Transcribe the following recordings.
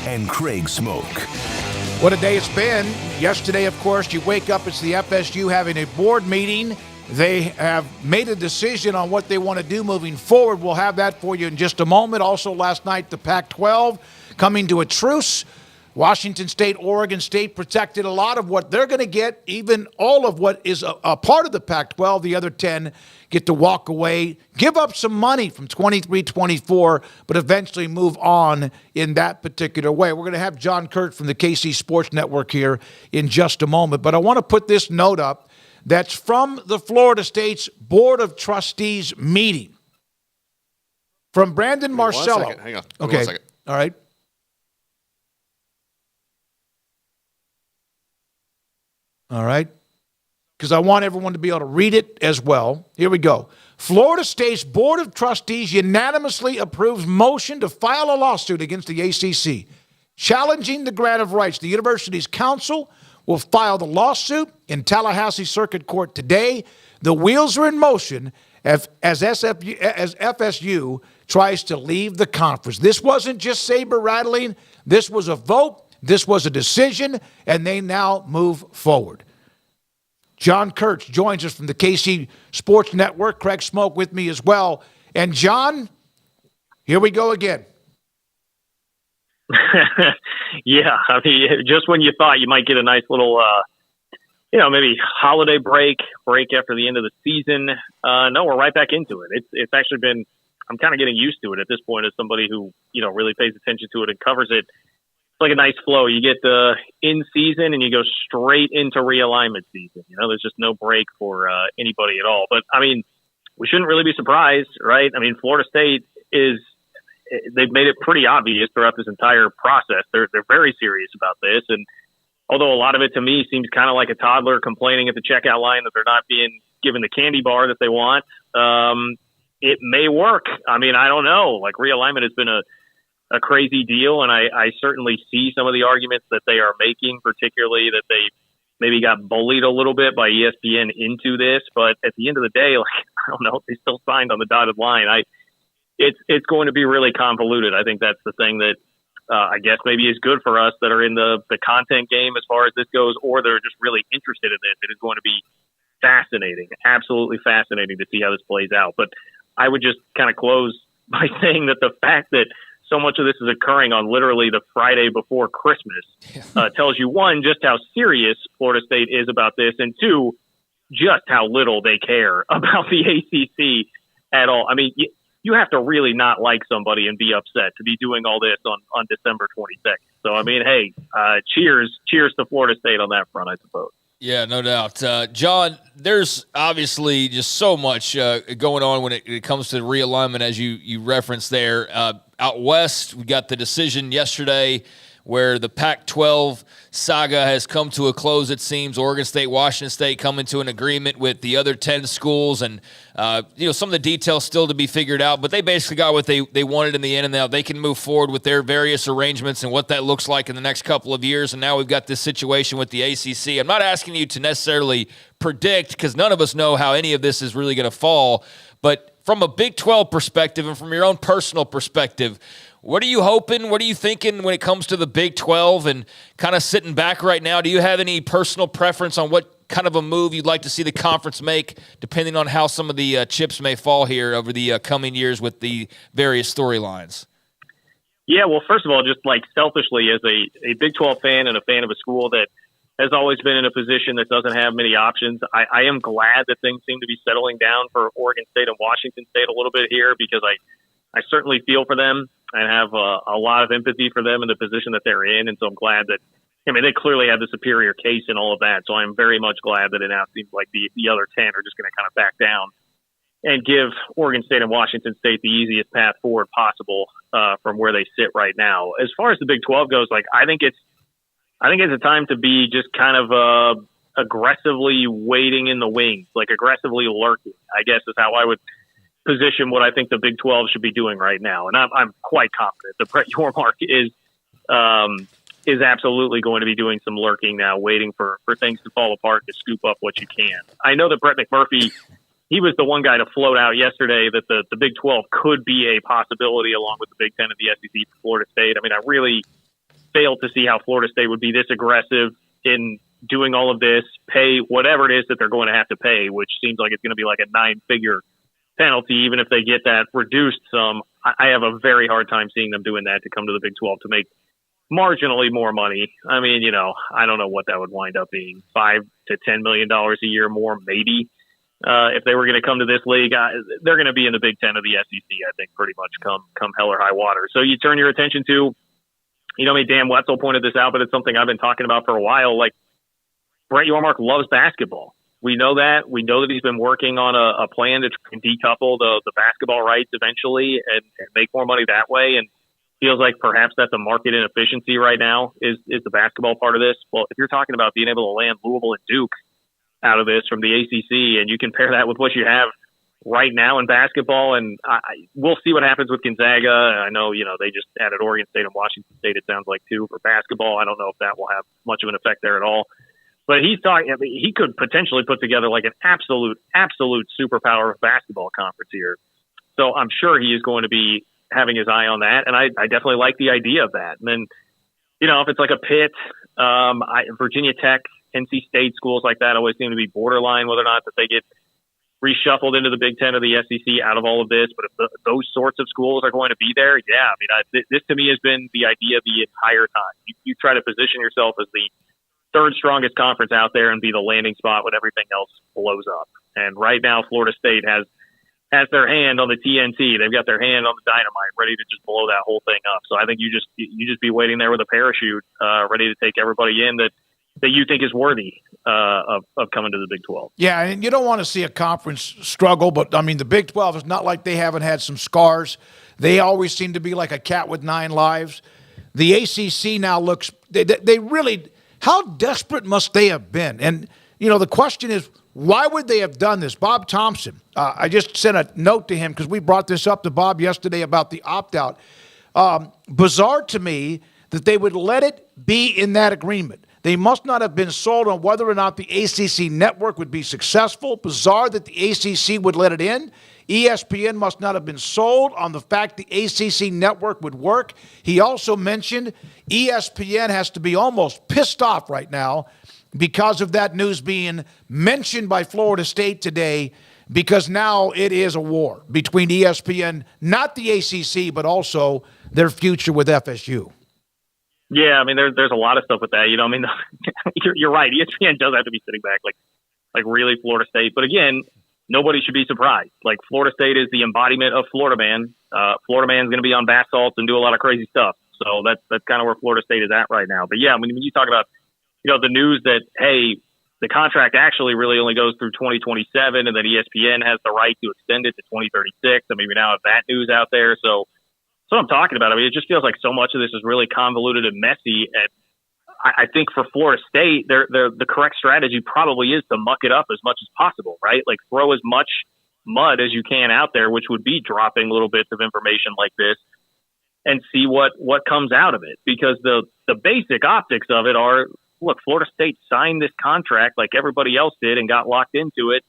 and Craig Smoak. What a day it's been. Yesterday, of course, you wake up, it's the FSU having a board meeting. They have made a decision on what they want to do moving forward. We'll have that for you in just a moment. Also, last night, the Pac-12 coming to a truce. Washington State, Oregon State protected a lot of what they're going to get, even all of what is a part of the Pac-12. The other 10 get to walk away, give up some money from 23-24, but eventually move on in that particular way. We're going to have John Kurtz from the KC Sports Network here in just a moment. But I want to put this note up that's from the Florida State's Board of Trustees meeting. From Brandon Marcello. Hang on. Okay. 1 second. All right. All right, because I want everyone to be able to read it as well. Here we go. Florida State's Board of Trustees unanimously approves motion to file a lawsuit against the ACC, challenging the grant of rights. The university's counsel will file the lawsuit in Tallahassee Circuit Court today. The wheels are in motion as FSU tries to leave the conference. This wasn't just saber rattling. This was a vote. This was a decision, and they now move forward. John Kurtz joins us from the KC Sports Network. Craig Smoak with me as well. And John, here we go again. Yeah, I mean, just when you thought you might get a nice little, maybe holiday break after the end of the season, no, we're right back into it. It's actually been, I'm kind of getting used to it at this point as somebody who, really pays attention to it and covers it. It's like a nice flow. You get the in season and you go straight into realignment season. There's just no break for anybody at all. But I mean, we shouldn't really be surprised, right? I mean, Florida State they've made it pretty obvious throughout this entire process. They're very serious about this. And although a lot of it to me seems kind of like a toddler complaining at the checkout line that they're not being given the candy bar that they want, it may work. I mean, I don't know. Like, realignment has been a crazy deal, and I certainly see some of the arguments that they are making, particularly that they maybe got bullied a little bit by ESPN into this. But at the end of the day, like, I don't know, they still signed on the dotted line. It's going to be really convoluted. I think that's the thing that I guess maybe is good for us that are in the content game as far as this goes, or they're just really interested in this. It is going to be fascinating, absolutely fascinating to see how this plays out. But I would just kind of close by saying that the fact that so much of this is occurring on literally the Friday before Christmas tells you, one, just how serious Florida State is about this, and two, just how little they care about the ACC at all. I mean, you have to really not like somebody and be upset to be doing all this on December 22nd. So, I mean, hey, cheers to Florida State on that front, I suppose. Yeah, no doubt. John, there's obviously just so much going on when it comes to realignment, as you referenced there. Out west, we got the decision yesterday where the Pac-12 saga has come to a close, it seems. Oregon State, Washington State coming to an agreement with the other 10 schools, and some of the details still to be figured out, but they basically got what they wanted in the end, and now they can move forward with their various arrangements and what that looks like in the next couple of years. And now we've got this situation with the ACC. I'm not asking you to necessarily predict, because none of us know how any of this is really going to fall, but from a Big 12 perspective and from your own personal perspective, what are you hoping? What are you thinking when it comes to the Big 12 and kind of sitting back right now? Do you have any personal preference on what kind of a move you'd like to see the conference make, depending on how some of the chips may fall here over the coming years with the various storylines? Yeah, well, first of all, just like selfishly as a Big 12 fan and a fan of a school that has always been in a position that doesn't have many options, I am glad that things seem to be settling down for Oregon State and Washington State a little bit here, because I certainly feel for them and have a lot of empathy for them in the position that they're in. And so I'm glad that, they clearly have the superior case and all of that. So I'm very much glad that it now seems like the other 10 are just going to kind of back down and give Oregon State and Washington State the easiest path forward possible from where they sit right now. As far as the Big 12 goes, I think it's a time to be just kind of aggressively waiting in the wings, like aggressively lurking, I guess is how I would position what I think the Big 12 should be doing right now. And I'm quite confident that Brett Yormark is absolutely going to be doing some lurking now, waiting for things to fall apart to scoop up what you can. I know that Brett McMurphy, he was the one guy to float out yesterday that the Big 12 could be a possibility along with the Big 10 and the SEC for Florida State. I mean, I really failed to see how Florida State would be this aggressive in doing all of this, pay whatever it is that they're going to have to pay, which seems like it's going to be like a 9-figure penalty, even if they get that reduced some. I have a very hard time seeing them doing that to come to the Big 12 to make marginally more money. I mean, I don't know what that would wind up being, $5 to $10 million a year more, maybe. If they were going to come to this league, they're going to be in the Big Ten of the SEC, I think, pretty much come hell or high water. So you turn your attention to, Dan Wetzel pointed this out, but it's something I've been talking about for a while. Like, Brett Yormark loves basketball. We know that. We know that he's been working on a plan to try and decouple the basketball rights eventually and make more money that way. And feels like perhaps that's a market inefficiency right now is the basketball part of this. Well, if you're talking about being able to land Louisville and Duke out of this from the ACC, and you compare that with what you have right now in basketball, and we'll see what happens with Gonzaga. I know, they just added Oregon State and Washington State, it sounds like, too, for basketball. I don't know if that will have much of an effect there at all. But he's talking, he could potentially put together like an absolute superpower basketball conference here. So I'm sure he is going to be having his eye on that. And I definitely like the idea of that. And then, if it's like a Pitt, Virginia Tech, NC State, schools like that always seem to be borderline whether or not that they get reshuffled into the Big Ten or the SEC out of all of this. But if those sorts of schools are going to be there, this to me has been the idea the entire time. You try to position yourself as the third strongest conference out there and be the landing spot when everything else blows up. And right now, Florida State has their hand on the TNT. They've got their hand on the dynamite, ready to just blow that whole thing up. So I think you just be waiting there with a parachute, ready to take everybody in that you think is worthy of coming to the Big 12. Yeah, and you don't want to see a conference struggle, but I mean the Big 12 is not like they haven't had some scars. They always seem to be like a cat with 9 lives. The ACC now looks they really. How desperate must they have been? And, the question is, why would they have done this? Bob Thompson, I just sent a note to him because we brought this up to Bob yesterday about the opt-out. Bizarre to me that they would let it be in that agreement. They must not have been sold on whether or not the ACC network would be successful. Bizarre that the ACC would let it in. ESPN must not have been sold on the fact the ACC network would work. He also mentioned ESPN has to be almost pissed off right now because of that news being mentioned by Florida State today, because now it is a war between ESPN, not the ACC, but also their future with FSU. Yeah, I mean, there's a lot of stuff with that. You're right. ESPN does have to be sitting back like really Florida State. But again, nobody should be surprised. Like, Florida State is the embodiment of Florida Man. Florida Man's going to be on bath salts and do a lot of crazy stuff. So that's kind of where Florida State is at right now. But yeah, I mean, when you talk about, the news that, hey, the contract actually really only goes through 2027 and that ESPN has the right to extend it to 2036. I mean, we now have that news out there. So what I'm talking about, I mean, it just feels like so much of this is really convoluted and messy. And I think for Florida State, the correct strategy probably is to muck it up as much as possible, right? Like, throw as much mud as you can out there, which would be dropping little bits of information like this, and see what comes out of it. Because the basic optics of it are, look, Florida State signed this contract like everybody else did and got locked into it.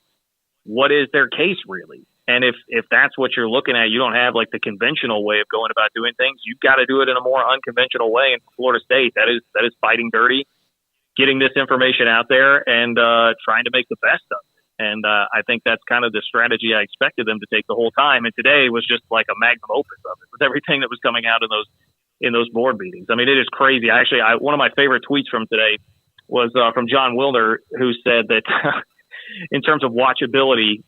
What is their case really? And if that's what you're looking at, you don't have like the conventional way of going about doing things. You've got to do it in a more unconventional way. And Florida State, that is fighting dirty, getting this information out there and trying to make the best of it. And I think that's kind of the strategy I expected them to take the whole time. And today was just like a magnum opus of it, with everything that was coming out in those board meetings. I mean, it is crazy. Actually, one of my favorite tweets from today was from John Wilner, who said that in terms of watchability,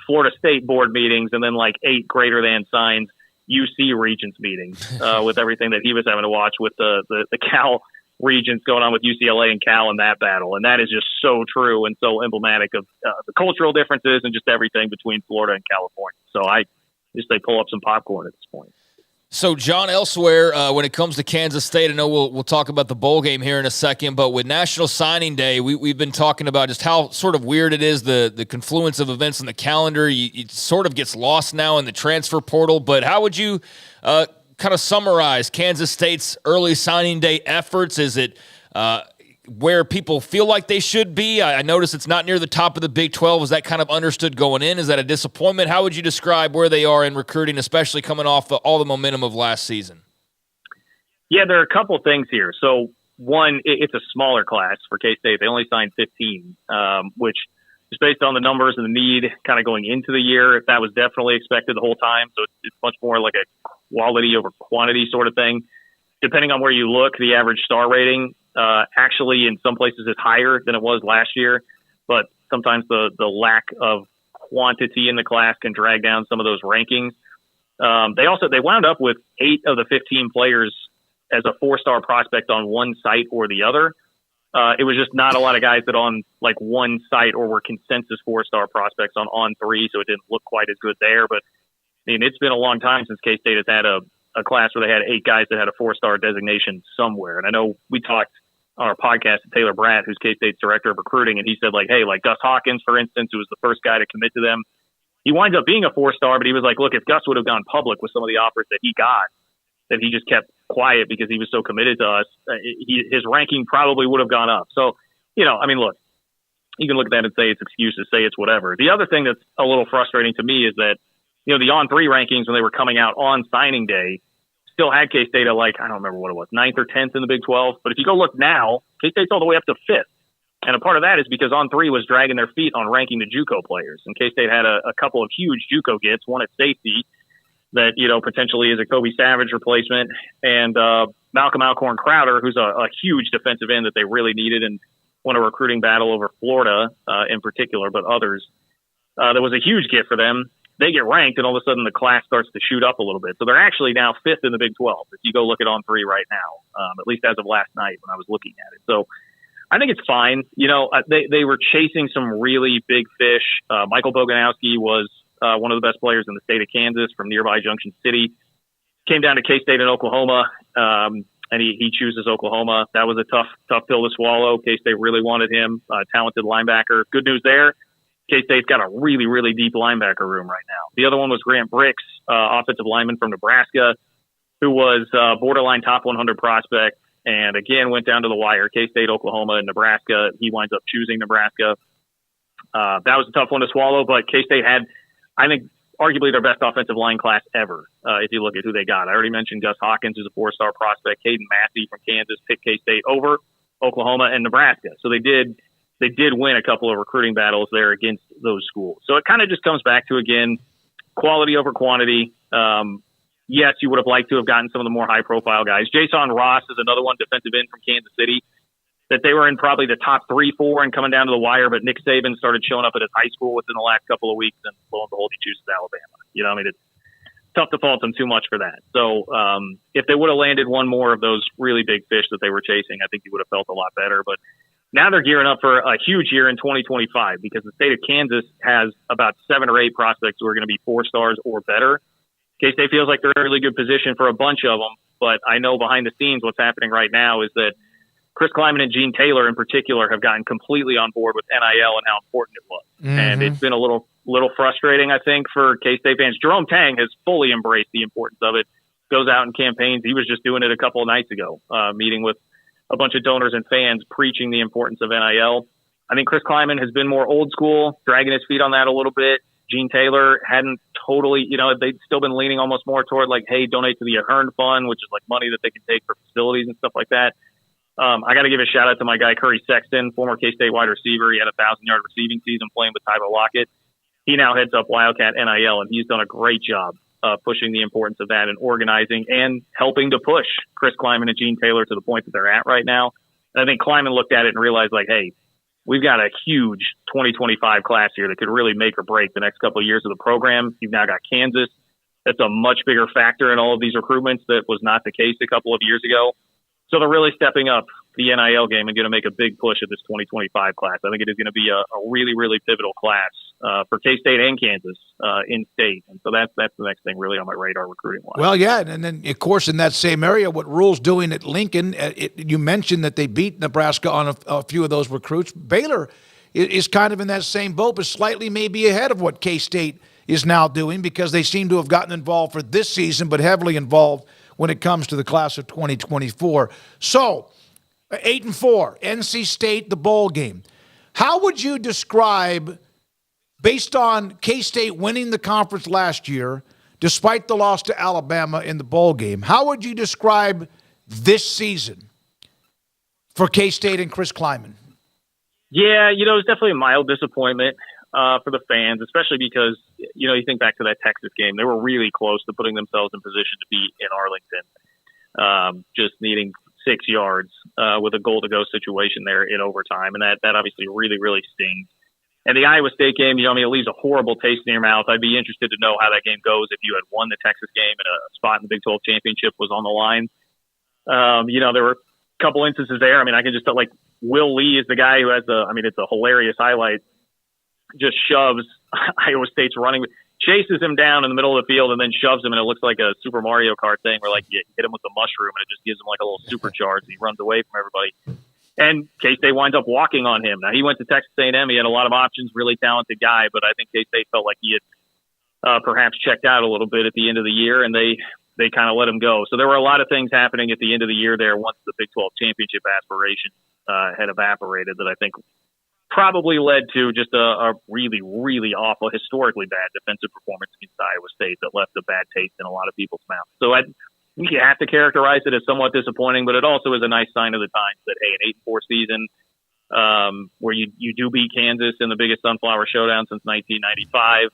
Florida State board meetings and then like 8 greater than signs UC Regents meetings with everything that he was having to watch with the Cal Regents going on with UCLA and Cal in that battle. And that is just so true and so emblematic of the cultural differences and just everything between Florida and California. So I just say pull up some popcorn at this point. So, John, elsewhere, when it comes to Kansas State, I know we'll talk about the bowl game here in a second, but with National Signing Day, we've been talking about just how sort of weird it is, the confluence of events in the calendar. It sort of gets lost now in the transfer portal, but how would you kind of summarize Kansas State's early signing day efforts? Is it where people feel like they should be? I noticed it's not near the top of the Big 12. Was that kind of understood going in? Is that a disappointment? How would you describe where they are in recruiting, especially coming off all the momentum of last season? Yeah, there are a couple things here. So one, it's a smaller class for K-State. They only signed 15, which is based on the numbers and the need kind of going into the year. That was definitely expected the whole time. So it's much more like a quality over quantity sort of thing. Depending on where you look, the average star rating actually in some places is higher than it was last year. But sometimes the lack of quantity in the class can drag down some of those rankings. They wound up with 8 of the 15 players as a 4-star prospect on one site or the other. It was just not a lot of guys that on like one site or were consensus 4-star prospects on 3, so it didn't look quite as good there. But I mean, it's been a long time since K-State has had a class where they had 8 guys that had a 4-star designation somewhere. And I know we talked on our podcast to Taylor Bratt, who's K-State's director of recruiting, and he said like, hey, like Gus Hawkins, for instance, who was the first guy to commit to them. He winds up being a 4-star, but he was like, look, if Gus would have gone public with some of the offers that he got, that he just kept quiet because he was so committed to us, his ranking probably would have gone up. So, I mean, look, you can look at that and say it's excuses, say it's whatever. The other thing that's a little frustrating to me is that, the on-3 rankings when they were coming out on signing day still had K-State at like, I don't remember what it was, 9th or 10th in the Big 12. But if you go look now, K-State's all the way up to 5th. And a part of that is because on-3 was dragging their feet on ranking the JUCO players. And K-State had a couple of huge JUCO gets, one at safety that, potentially is a Kobe Savage replacement, and Malcolm Alcorn Crowder, who's a huge defensive end that they really needed and won a recruiting battle over Florida in particular, but others. That was a huge get for them. They get ranked, and all of a sudden the class starts to shoot up a little bit. So they're actually now 5th in the Big 12 if you go look at on-3 right now, at least as of last night when I was looking at it. So I think it's fine. They were chasing some really big fish. Michael Boganowski was one of the best players in the state of Kansas from nearby Junction City. Came down to K-State in Oklahoma, and he chooses Oklahoma. That was a tough pill to swallow. K-State really wanted him, talented linebacker. Good news there. K-State's got a really, really deep linebacker room right now. The other one was Grant Bricks, offensive lineman from Nebraska, who was borderline top 100 prospect, and again went down to the wire. K-State, Oklahoma, and Nebraska. He winds up choosing Nebraska. That was a tough one to swallow, but K-State had, I think, arguably their best offensive line class ever, if you look at who they got. I already mentioned Gus Hawkins, who's a 4-star prospect. Caden Massey from Kansas picked K-State over Oklahoma and Nebraska. So they did win a couple of recruiting battles there against those schools. So it kind of just comes back to, again, quality over quantity. Yes, you would have liked to have gotten some of the more high-profile guys. Jason Ross is another one, defensive end from Kansas City, that they were in probably the top 3, 4 and coming down to the wire, but Nick Saban started showing up at his high school within the last couple of weeks, and lo and behold, he chooses Alabama. It's tough to fault him too much for that. So if they would have landed one more of those really big fish that they were chasing, I think he would have felt a lot better. But now they're gearing up for a huge year in 2025 because the state of Kansas has about 7 or 8 prospects who are going to be 4 stars or better. K-State feels like they're in a really good position for a bunch of them, but I know behind the scenes what's happening right now is that Chris Kleiman and Gene Taylor in particular have gotten completely on board with NIL and how important it was. Mm-hmm. And it's been a little frustrating, I think, for K-State fans. Jerome Tang has fully embraced the importance of it, goes out and campaigns. He was just doing it a couple of nights ago, meeting with a bunch of donors and fans preaching the importance of NIL. I think Chris Kleiman has been more old school, dragging his feet on that a little bit. Gene Taylor hadn't totally, they'd still been leaning almost more toward like, hey, donate to the Ahern Fund, which is like money that they can take for facilities and stuff like that. I got to give a shout out to my guy, Curry Sexton, former K-State wide receiver. He had a 1,000-yard receiving season playing with Tyler Lockett. He now heads up Wildcat NIL, and he's done a great job pushing the importance of that and organizing and helping to push Chris Kleiman and Gene Taylor to the point that they're at right now. And I think Kleiman looked at it and realized, like, hey, we've got a huge 2025 class here that could really make or break the next couple of years of the program. You've now got Kansas. That's a much bigger factor in all of these recruitments that was not the case a couple of years ago. So they're really stepping up the NIL game and going to make a big push at this 2025 class. I think it is going to be a really, really pivotal class for K-State and Kansas in state. And so that's the next thing really on my radar recruiting-wise. Well, yeah, and then, of course, in that same area, what Rule's doing at Lincoln, you mentioned that they beat Nebraska on a few of those recruits. Baylor is kind of in that same boat, but slightly maybe ahead of what K-State is now doing because they seem to have gotten involved for this season, but heavily involved when it comes to the class of 2024. So, 8-4, NC State, the bowl game. How would you describe, based on K-State winning the conference last year, despite the loss to Alabama in the bowl game, how would you describe this season for K-State and Chris Kleiman? Yeah, it was definitely a mild disappointment for the fans, especially because, you think back to that Texas game. They were really close to putting themselves in position to beat in Arlington, just needing 6 yards with a goal-to-go situation there in overtime. And that obviously really, really stings. And the Iowa State game, it leaves a horrible taste in your mouth. I'd be interested to know how that game goes if you had won the Texas game and a spot in the Big 12 championship was on the line. There were a couple instances there. I can just tell, Will Lee is the guy who has it's a hilarious highlight, just shoves Iowa State's running, chases him down in the middle of the field and then shoves him, and it looks like a Super Mario Kart thing where you hit him with the mushroom and it just gives him a little supercharge and he runs away from everybody. And K-State winds up walking on him. Now, he went to Texas A&M. He had a lot of options, really talented guy, but I think K-State felt like he had perhaps checked out a little bit at the end of the year, and they kind of let him go. So there were a lot of things happening at the end of the year there once the Big 12 championship aspirations had evaporated that I think probably led to just a really, really awful, historically bad defensive performance against Iowa State that left a bad taste in a lot of people's mouths. So I think you have to characterize it as somewhat disappointing, but it also is a nice sign of the times that, hey, an 8-4 season where you do beat Kansas in the biggest Sunflower Showdown since 1995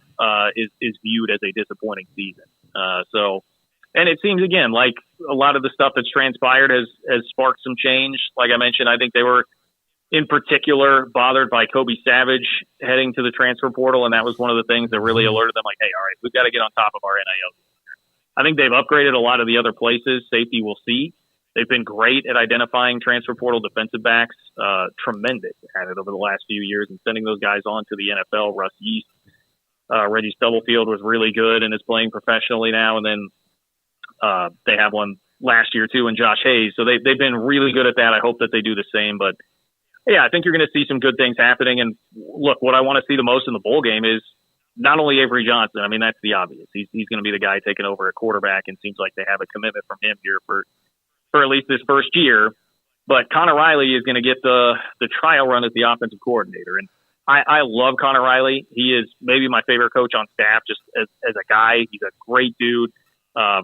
is viewed as a disappointing season. And it seems, again, like a lot of the stuff that's transpired has sparked some change. Like I mentioned, I think they were in particular bothered by Kobe Savage heading to the transfer portal, and that was one of the things that really alerted them, hey, all right, we've got to get on top of our NIL. I think they've upgraded a lot of the other places. Safety, we'll see. They've been great at identifying transfer portal defensive backs, tremendous at it over the last few years, and sending those guys on to the NFL. Russ Yeast, Reggie Stubblefield was really good and is playing professionally now, and then they have one last year too in Josh Hayes. So they've been really good at that. I hope that they do the same. But yeah, I think you're going to see some good things happening. And look, what I want to see the most in the bowl game is not only Avery Johnson. That's the obvious. He's going to be the guy taking over at quarterback, and seems like they have a commitment from him here for at least this first year. But Connor Riley is going to get the trial run as the offensive coordinator. And I love Connor Riley. He is maybe my favorite coach on staff just as a guy. He's a great dude.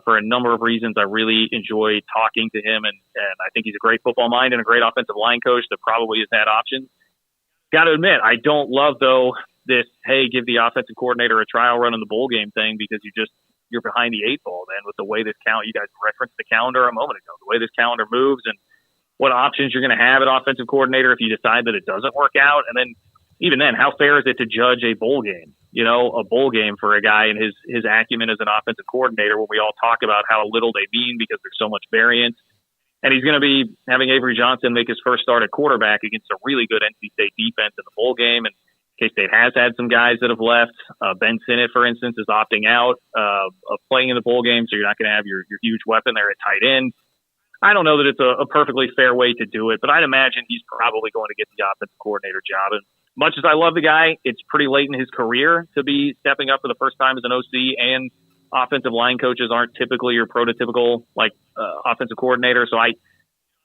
For a number of reasons, I really enjoy talking to him, and I think he's a great football mind and a great offensive line coach that probably has had options. Got to admit, I don't love, though, this, hey, give the offensive coordinator a trial run in the bowl game thing, because you're behind the 8 ball then with the way this you guys referenced the calendar a moment ago, the way this calendar moves and what options you're going to have at offensive coordinator if you decide that it doesn't work out. And then even then, how fair is it to judge a bowl game? A bowl game for a guy and his acumen as an offensive coordinator when we all talk about how little they mean because there's so much variance. And he's going to be having Avery Johnson make his first start at quarterback against a really good NC State defense in the bowl game. And K-State has had some guys that have left. Ben Sinnott, for instance, is opting out of playing in the bowl game, so you're not going to have your huge weapon there at tight end. I don't know that it's a perfectly fair way to do it, but I'd imagine he's probably going to get the offensive coordinator job. And much as I love the guy, it's pretty late in his career to be stepping up for the first time as an OC, and offensive line coaches aren't typically your prototypical offensive coordinator. So I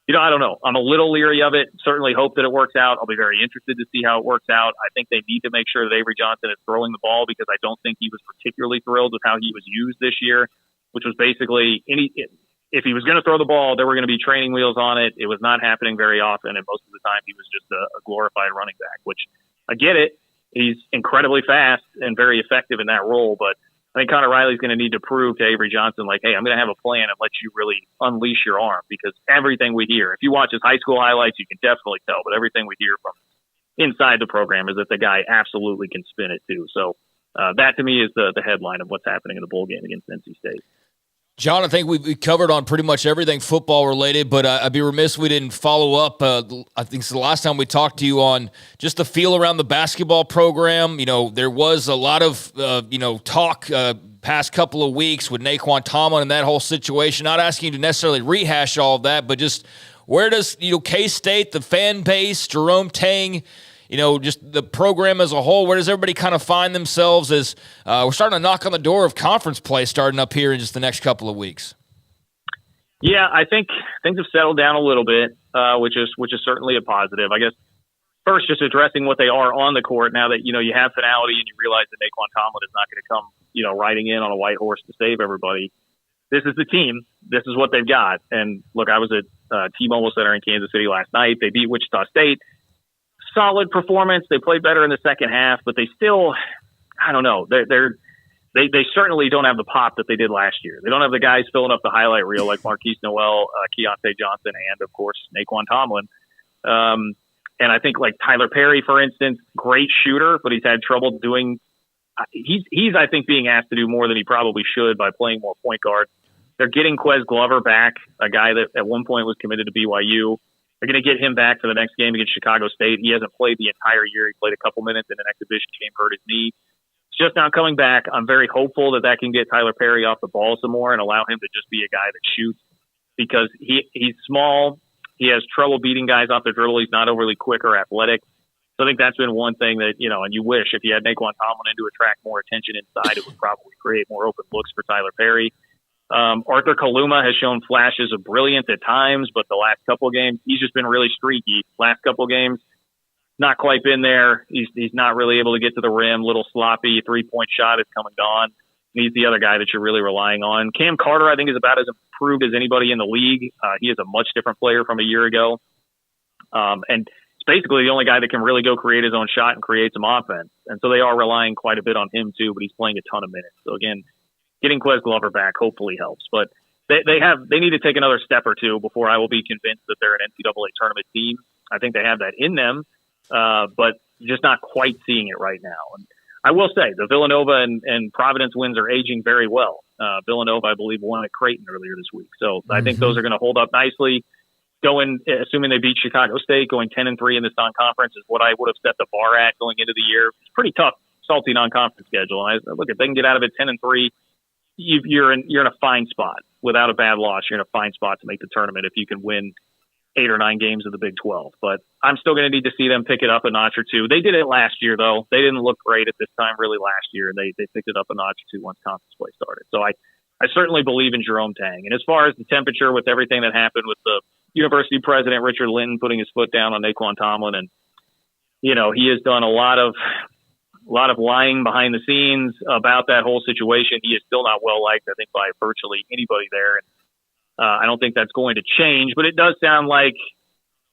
don't know. I'm a little leery of it. Certainly hope that it works out. I'll be very interested to see how it works out. I think they need to make sure that Avery Johnson is throwing the ball, because I don't think he was particularly thrilled with how he was used this year, which was basically if he was going to throw the ball, there were going to be training wheels on it. It was not happening very often, and most of the time he was just a glorified running back, which I get it. He's incredibly fast and very effective in that role, but I think Connor Riley's going to need to prove to Avery Johnson, hey, I'm going to have a plan and let you really unleash your arm, because everything we hear, if you watch his high school highlights, you can definitely tell, but everything we hear from inside the program is that the guy absolutely can spin it too. So that to me is the headline of what's happening in the bowl game against NC State. John, I think we covered on pretty much everything football related, but I'd be remiss if we didn't follow up. I think it's the last time we talked to you on just the feel around the basketball program. There was a lot of, talk past couple of weeks with Naquan Tomlin and that whole situation. Not asking you to necessarily rehash all of that, but just where does, K-State, the fan base, Jerome Tang, just the program as a whole, where does everybody kind of find themselves as we're starting to knock on the door of conference play starting up here in just the next couple of weeks? Yeah, I think things have settled down a little bit, which is certainly a positive. I guess first, just addressing what they are on the court now that, you have finality and you realize that Naquan Tomlin is not going to come, riding in on a white horse to save everybody. this is the team. This is what they've got. And look, I was at T-Mobile Center in Kansas City last night. They beat Wichita State. Solid performance. They played better in the second half, but they still, I don't know. They certainly don't have the pop that they did last year. They don't have the guys filling up the highlight reel like Marquise Noel, Keontae Johnson, and of course Naquan Tomlin. And I think like Tyler Perry, for instance, great shooter, but he's had trouble doing. He's I think being asked to do more than he probably should by playing more point guard. They're getting Quez Glover back, a guy that at one point was committed to BYU. They're going to get him back for the next game against Chicago State. He hasn't played the entire year. He played a couple minutes in an exhibition game, hurt his knee. It's just now coming back. I'm very hopeful that can get Tyler Perry off the ball some more and allow him to just be a guy that shoots, because he's small. He has trouble beating guys off the dribble. He's not overly quick or athletic. So I think that's been one thing that, and you wish if you had Naquan Tomlin in to attract more attention inside, it would probably create more open looks for Tyler Perry. Arthur Kaluma has shown flashes of brilliance at times, but the last couple of games, he's just been really streaky. Last couple of games, not quite been there. He's not really able to get to the rim, little sloppy. 3-point shot is come and gone. He's the other guy that you're really relying on. Cam Carter, I think, is about as improved as anybody in the league. He is a much different player from a year ago. And it's basically the only guy that can really go create his own shot and create some offense. And so they are relying quite a bit on him too, but he's playing a ton of minutes. So again, getting Quez Glover back hopefully helps. But they need to take another step or two before I will be convinced that they're an NCAA tournament team. I think they have that in them, but just not quite seeing it right now. And I will say the Villanova and Providence wins are aging very well. Villanova, I believe, won at Creighton earlier this week. So I think those are going to hold up nicely. Assuming they beat Chicago State, going 10-3 in this non-conference is what I would have set the bar at going into the year. It's pretty tough, salty non-conference schedule. And look, if they can get out of it 10-3, you're in a fine spot. Without a bad loss, you're in a fine spot to make the tournament if you can win 8 or 9 games of the Big 12. But I'm still going to need to see them pick it up a notch or two. They did it last year, though. They didn't look great at this time really last year. They picked it up a notch or two once conference play started. So I certainly believe in Jerome Tang. And as far as the temperature with everything that happened with the university president, Richard Linton, putting his foot down on Naquan Tomlin, and, he has done a lot of lying behind the scenes about that whole situation. He is still not well liked, I think, by virtually anybody there. And I don't think that's going to change, but it does sound like,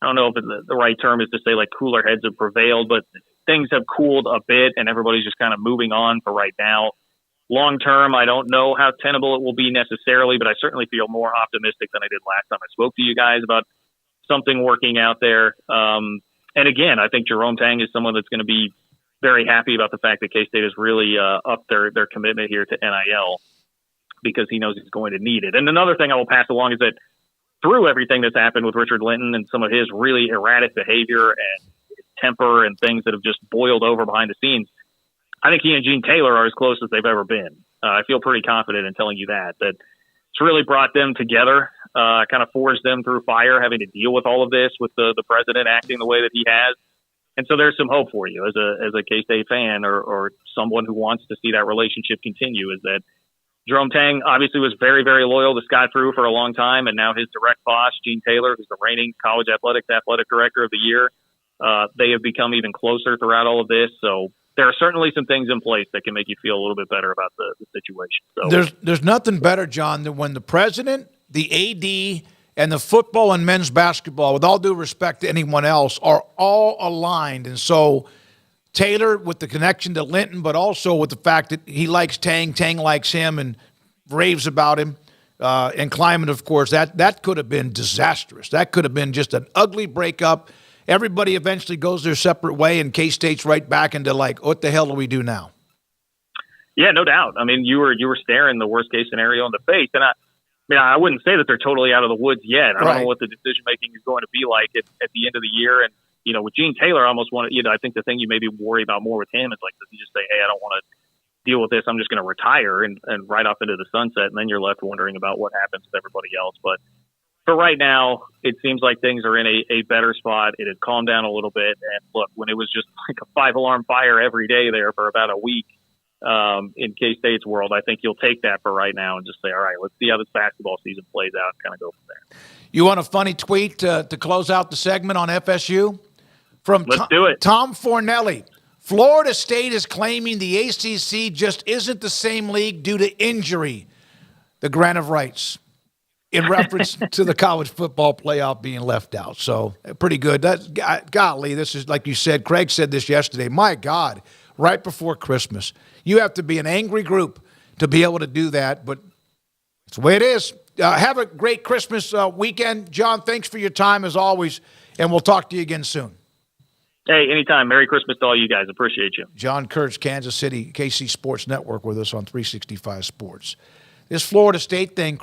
I don't know if the right term is to say like cooler heads have prevailed, but things have cooled a bit and everybody's just kind of moving on for right now. Long term, I don't know how tenable it will be necessarily, but I certainly feel more optimistic than I did last time I spoke to you guys about something working out there. And again, I think Jerome Tang is someone that's going to be very happy about the fact that K-State has really upped their commitment here to NIL, because he knows he's going to need it. And another thing I will pass along is that through everything that's happened with Richard Linton and some of his really erratic behavior and temper and things that have just boiled over behind the scenes, I think he and Gene Taylor are as close as they've ever been. I feel pretty confident in telling you that it's really brought them together, kind of forged them through fire, having to deal with all of this with the president acting the way that he has. And so there's some hope for you as a K-State fan or someone who wants to see that relationship continue, is that Jerome Tang obviously was very, very loyal to Scott Drew for a long time, and now his direct boss, Gene Taylor, who's the reigning college athletic director of the year, they have become even closer throughout all of this. So there are certainly some things in place that can make you feel a little bit better about the situation. So there's nothing better, John, than when the president, the AD, and the football and men's basketball, with all due respect to anyone else, are all aligned. And so Taylor with the connection to Linton, but also with the fact that he likes Tang likes him and raves about him. And Kleiman, of course, that could have been disastrous. That could have been just an ugly breakup. Everybody eventually goes their separate way, and K-State's right back into like, what the hell do we do now? Yeah, no doubt. I mean, you were staring the worst case scenario in the face, and I wouldn't say that they're totally out of the woods yet. I don't know what the decision making is going to be like at the end of the year. And with Gene Taylor, I almost want to. I think the thing you maybe worry about more with him is like, does he just say, "Hey, I don't want to deal with this. I'm just going to retire and ride off into the sunset," and then you're left wondering about what happens with everybody else. But for right now, it seems like things are in a better spot. It had calmed down a little bit. And look, when it was just like a 5-alarm fire every day there for about a week in K-State's world, I think you'll take that for right now and just say, all right, let's see how this basketball season plays out and kind of go from there. You want a funny tweet to close out the segment on FSU? Let's do it. Tom Fornelli. Florida State is claiming the ACC just isn't the same league due to injury. the grant of rights in reference to the college football playoff being left out. So pretty good. Golly, this is, like you said, Craig said this yesterday. My God, right before Christmas. You have to be an angry group to be able to do that, but it's the way it is. Have a great Christmas weekend. John, thanks for your time as always, and we'll talk to you again soon. Hey, anytime. Merry Christmas to all you guys. Appreciate you. John Kurtz, Kansas City, KC Sports Network with us on 365 Sports. This Florida State thing,